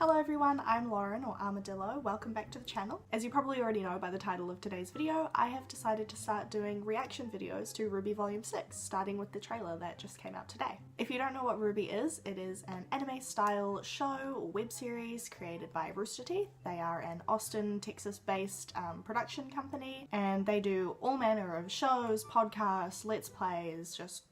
Hello everyone, I'm Lauren or Armadillo. Welcome back to the channel. As you probably already know by the title of today's video, I have decided to start doing reaction videos to RWBY Volume 6, starting with the trailer that just came out today. If you don't know what RWBY is, it is an anime style show or web series created by Rooster Teeth. They are an Austin, Texas based production company, and they do all manner of shows, podcasts, let's plays, just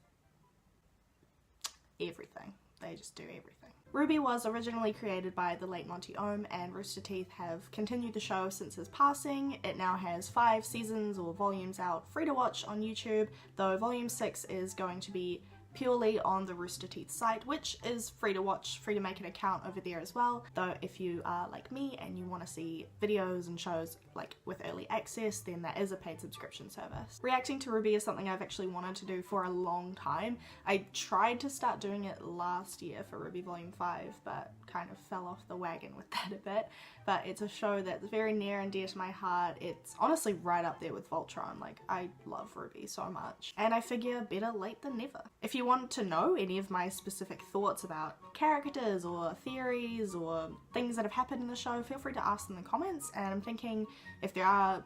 everything. They just do everything. RWBY was originally created by the late Monty Ohm, and Rooster Teeth have continued the show since his passing. It now has 5 seasons or volumes out free to watch on YouTube, though Volume 6 is going to be purely on the Rooster Teeth site, which is free to watch, free to make an account over there as well. Though if you are like me and you want to see videos and shows like with early access, then that is a paid subscription service. Reacting to RWBY is something I've actually wanted to do for a long time. I tried to start doing it last year for RWBY Volume 5, but kind of fell off the wagon with that a bit. But it's a show that's very near and dear to my heart. It's honestly right up there with Voltron. Like, I love RWBY so much. And I figure better late than never. If you want to know any of my specific thoughts about characters or theories or things that have happened in the show, feel free to ask them in the comments. And I'm thinking if there are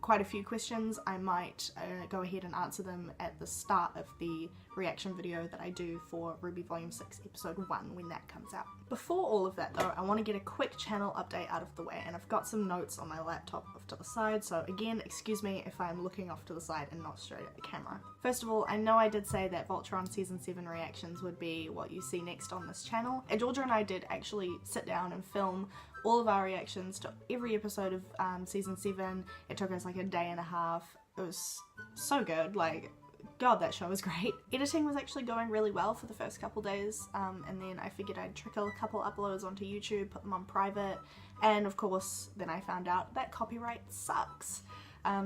quite a few questions, I might go ahead and answer them at the start of the reaction video that I do for RWBY Volume 6 Episode 1 when that comes out. Before all of that though, I want to get a quick channel update out of the way, and I've got some notes on my laptop off to the side, so again, excuse me if I'm looking off to the side and not straight at the camera. First of all, I know I did say that Voltron Season 7 reactions would be what you see next on this channel, and Georgia and I did actually sit down and film all of our reactions to every episode of Season 7. It took us like a day and a half. It was so good, like, god, that show was great. Editing was actually going really well for the first couple days, and then I figured I'd trickle a couple uploads onto YouTube, put them on private, and of course then I found out that copyright sucks.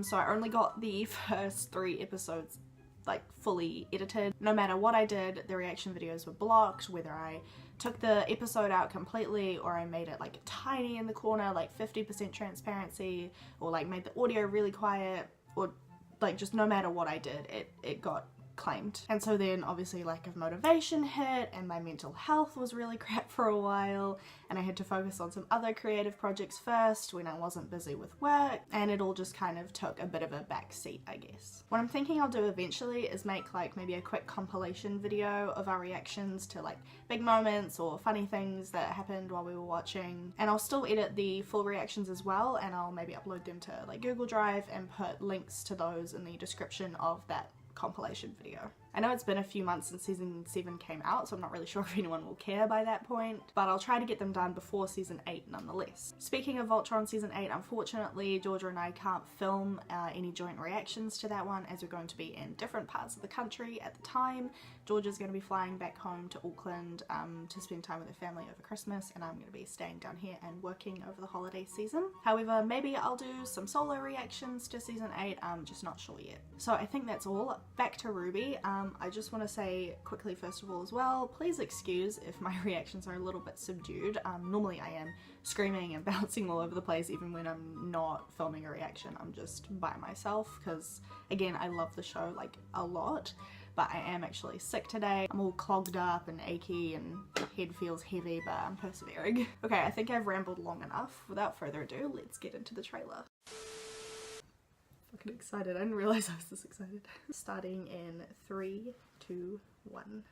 So I only got the first 3 episodes like fully edited. No matter what I did, the reaction videos were blocked, whether I took the episode out completely or I made it like tiny in the corner, like 50% transparency, or like made the audio really quiet, or like just no matter what I did, it got claimed. And so then obviously lack of motivation hit, and my mental health was really crap for a while, and I had to focus on some other creative projects first when I wasn't busy with work, and it all just kind of took a bit of a back seat, I guess. What I'm thinking I'll do eventually is make like maybe a quick compilation video of our reactions to like big moments or funny things that happened while we were watching, and I'll still edit the full reactions as well, and I'll maybe upload them to like Google Drive and put links to those in the description of that compilation video. I know it's been a few months since Season 7 came out, so I'm not really sure if anyone will care by that point, but I'll try to get them done before Season 8 nonetheless. Speaking of Voltron Season 8, unfortunately Georgia and I can't film any joint reactions to that one, as we're going to be in different parts of the country at the time. Georgia's going to be flying back home to Auckland to spend time with her family over Christmas, and I'm going to be staying down here and working over the holiday season. However, maybe I'll do some solo reactions to Season 8, I'm just not sure yet. So I think that's all. Back to RWBY. I just want to say quickly first of all as well, please excuse if my reactions are a little bit subdued. Normally I am screaming and bouncing all over the place even when I'm not filming a reaction. I'm just by myself because, again, I love the show like a lot, but I am actually sick today. I'm all clogged up and achy and head feels heavy, but I'm persevering. Okay, I think I've rambled long enough. Without further ado, let's get into the trailer. Fucking excited. I didn't realize I was this excited. Starting in 3, 2, 1.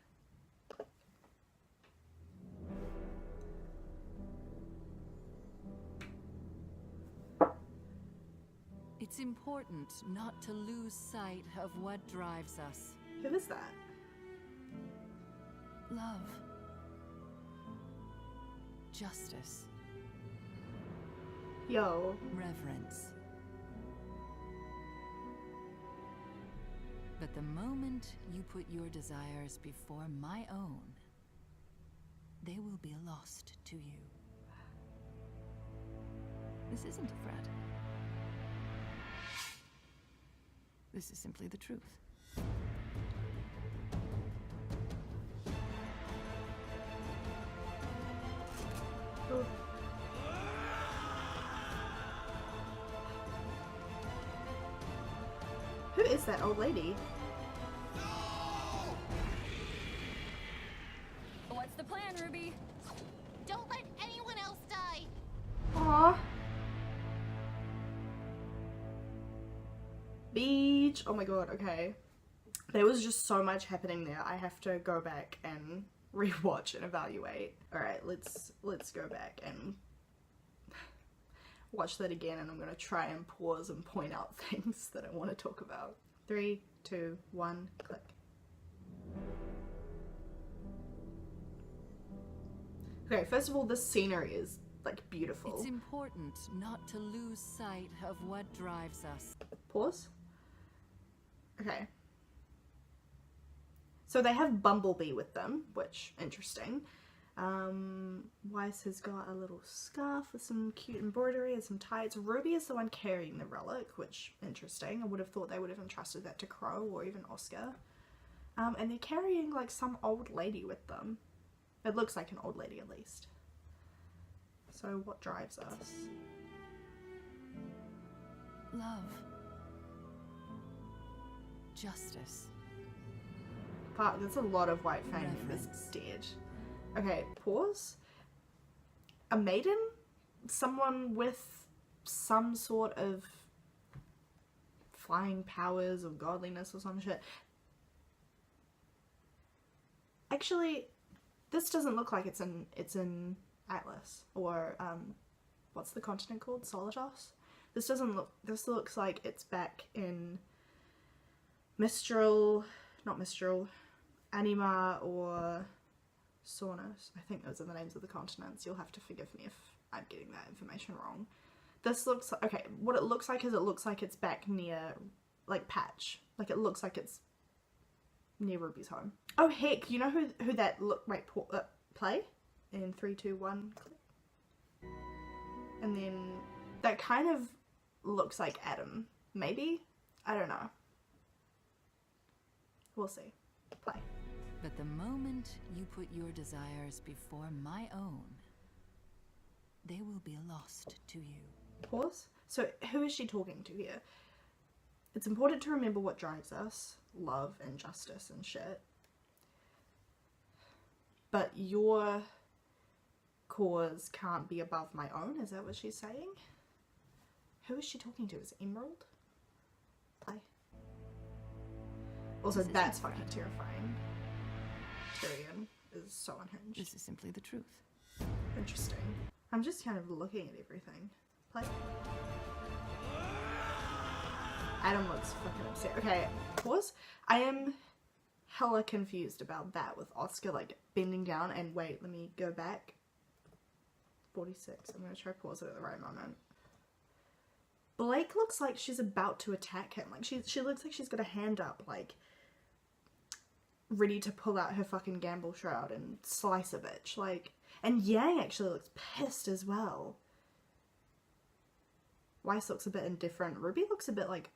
It's important not to lose sight of what drives us. Who is that? Love. Justice. Yo. Reverence. But the moment you put your desires before my own, they will be lost to you. This isn't a threat. This is simply the truth. Oh. Who is that old lady? What's the plan, RWBY? Don't let anyone else beach. Oh my god, okay. There was just so much happening there. I have to go back and rewatch and evaluate. Alright, let's go back and watch that again, and I'm gonna try and pause and point out things that I want to talk about. 3, 2, 1, click. Okay, first of all, the scenery is like beautiful. It's important not to lose sight of what drives us. Pause. Okay. So they have Bumblebee with them, which, interesting. Weiss has got a little scarf with some cute embroidery and some tights. RWBY is the one carrying the relic, which, interesting. I would have thought they would have entrusted that to Crow or even Oscar. And they're carrying like some old lady with them. It looks like an old lady at least. So what drives us? Love. Justice. Fuck, there's a lot of White Fang members dead. Okay, pause. A maiden? Someone with some sort of flying powers or godliness or some shit. Actually, this doesn't look like it's in Atlas or what's the continent called? Solitos? This looks like it's back in Mistral, not Mistral, Anima or Saurnos. I think those are the names of the continents. You'll have to forgive me if I'm getting that information wrong. This looks, okay, what it looks like is it looks like it's back near, like, Patch. Like, it looks like it's near RWBY's home. Oh heck, you know who that play? In 3, 2, 1, click. And then that kind of looks like Adam. Maybe? I don't know. We'll see. Play. But the moment you put your desires before my own, they will be lost to you. Pause. So who is she talking to here? It's important to remember what drives us. Love and justice and shit. But your cause can't be above my own? Is that what she's saying? Who is she talking to? Is it Emerald? Play. Also, that's fucking terrifying. Tyrion is so unhinged. This is simply the truth. Interesting. I'm just kind of looking at everything. Play. Adam looks fucking upset. Okay, pause. I am hella confused about that with Oscar like bending down and wait, let me go back. 46. I'm gonna try pause it at the right moment. Blake looks like she's about to attack him. Like she looks like she's got a hand up, like ready to pull out her fucking gamble shroud and slice a bitch. Like, and Yang actually looks pissed as well. Weiss looks a bit indifferent. RWBY looks a bit like,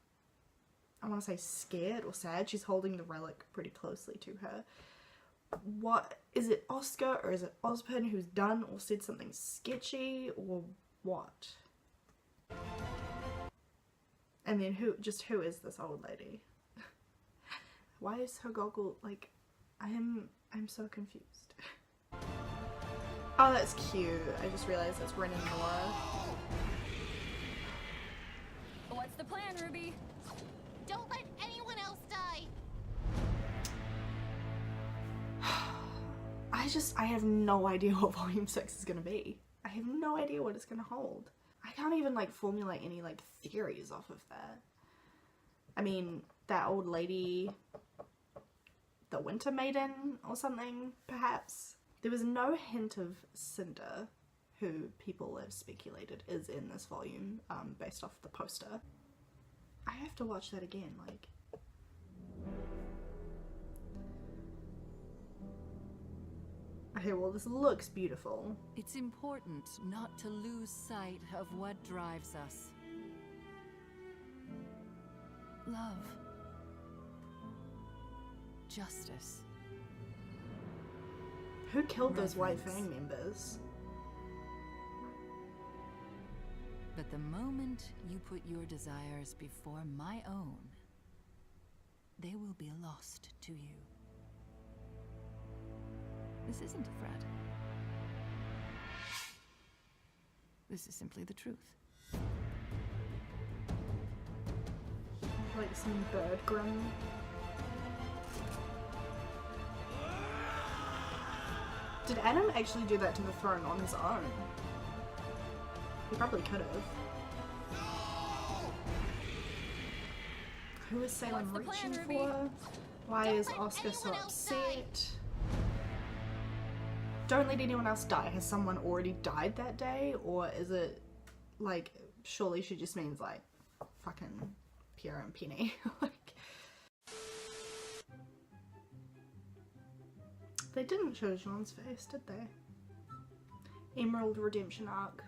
I want to say scared or sad. She's holding the relic pretty closely to her. What is it, Oscar or is it Ozpin who's done or said something sketchy or what? And then who is this old lady? Why is her goggle like, I'm so confused. Oh, that's cute. I just realized that's Ren and Nora. What's the plan, RWBY? Don't let anyone else die. I have no idea what Volume 6 is gonna be. I have no idea what it's gonna hold. I can't even like formulate any like theories off of that. I mean, that old lady, the Winter Maiden or something, perhaps. There was no hint of Cinder, who people have speculated is in this volume, based off the poster. I have to watch that again, like. Okay, well this looks beautiful. It's important not to lose sight of what drives us. Love. Justice. Who killed those White Reverence. Fang members? But the moment you put your desires before my own, they will be lost to you. This isn't a threat. This is simply the truth. Like some bird grin. Did Adam actually do that to the throne on his own? He probably could have. Who is Salem What's the plan, reaching RWBY? for? Why Don't is let Oscar so anyone else die. upset? Don't let anyone else die. Has someone already died that day? Or is it like, surely she just means like fucking Pierre and Penny? Like, they didn't show Jean's face, did they? Emerald redemption arc.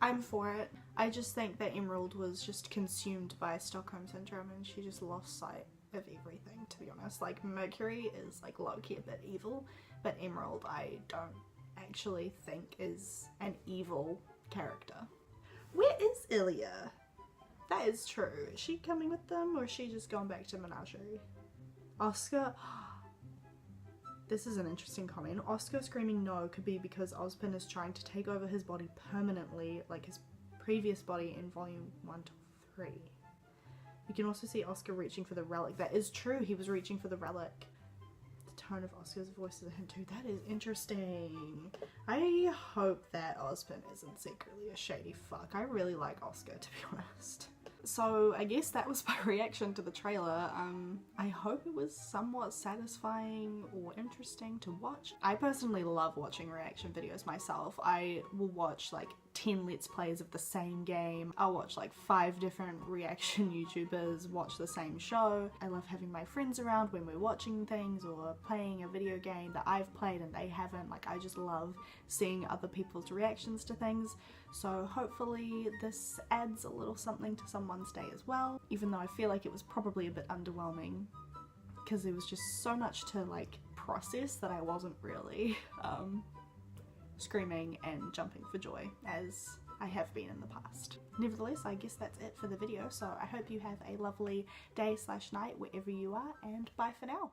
I'm for it. I just think that Emerald was just consumed by Stockholm Syndrome and she just lost sight of everything, to be honest. Like, Mercury is like low-key a bit evil, but Emerald I don't actually think is an evil character. Where is Ilya? That is true. Is she coming with them or is she just going back to Menagerie? Oscar... This is an interesting comment. Oscar screaming no could be because Ozpin is trying to take over his body permanently, like his previous body in volume 1 to 3. You can also see Oscar reaching for the relic. That is true, he was reaching for the relic. The tone of Oscar's voice is a hint too. That is interesting. I hope that Ozpin isn't secretly a shady fuck. I really like Oscar, to be honest. So I guess that was my reaction to the trailer. I hope it was somewhat satisfying or interesting to watch. I personally love watching reaction videos myself. I will watch like 10 let's plays of the same game. I'll watch like 5 different reaction YouTubers watch the same show. I love having my friends around when we're watching things or playing a video game that I've played and they haven't. Like, I just love seeing other people's reactions to things. So hopefully this adds a little something to someone's day as well, even though I feel like it was probably a bit underwhelming because there was just so much to like process that I wasn't really screaming and jumping for joy as I have been in the past. Nevertheless, I guess that's it for the video, so I hope you have a lovely day/night wherever you are, and bye for now.